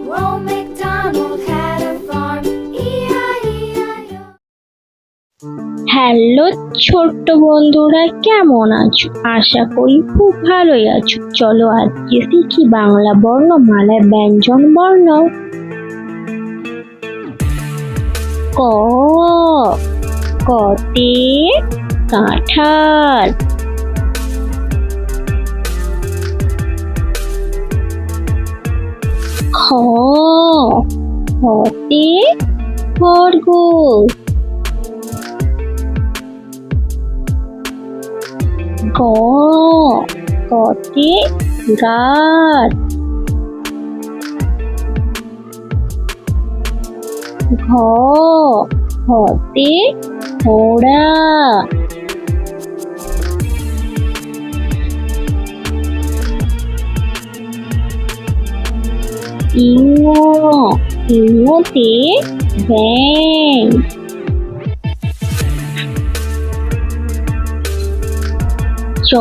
Ronald McDonald had a farm. E-I-E-I-O. Hello ছোট্ট বন্ধুরা, কেমন আছো? আশা করি খুব ভালোই আছো। চলো আজকে শিখি বাংলা বর্ণমালার ব্যঞ্জন বর্ণ। ক, কতে কাঁঠাল। খ, খতে খরগোশ। গ, গতে গাছ। ঘ, ঘতে ঘোড়া। ইঙ, ইঙতে ব্যাঙ। চ,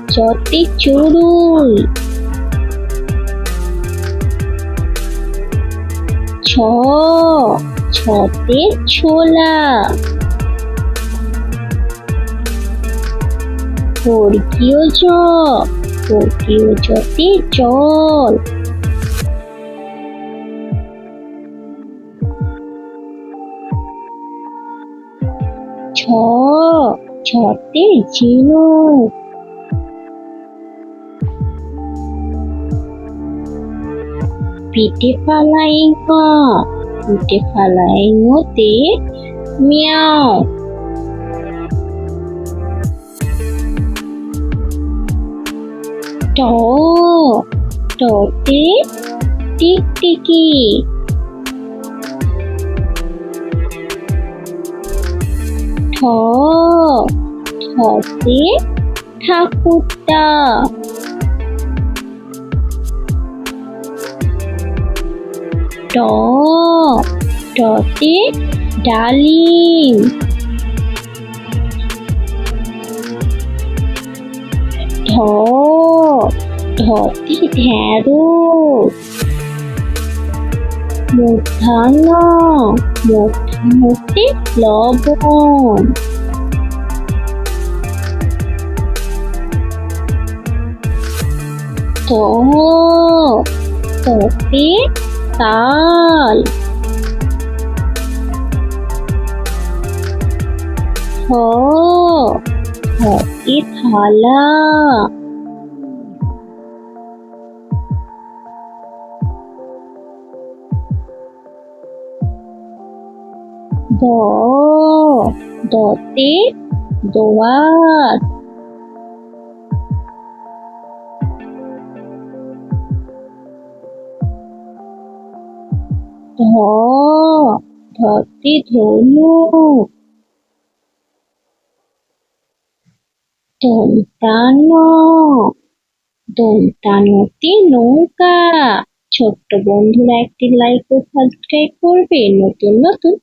চতে চড়ুই। ছ, ছতে ছোলা। বর্গীয় জ, বর্গীয় জতে জল। ছ, ছতে ঝিনুক। পিঠে ফালাই গা, পিঠে ফালাই মতে মিয়াও। ট, টতে টিকটিকি। ঠ, ঠতে ঠাকুরদা। ড, ডতে ডালিম। ঢ, ঢতে ঢেঁড়স। মূর্ধন্য, মূর্ধন্যতে লবণ। ত, ততে তাল। থ, থতে থালা। দ, দতে দোয়াত। ধ, ধতে ধনুক। দন্তান, দন্তানতে নৌকা। ছোট্ট বন্ধুরা একটি লাইক ও সাবস্ক্রাইব করবে নতুন নতুন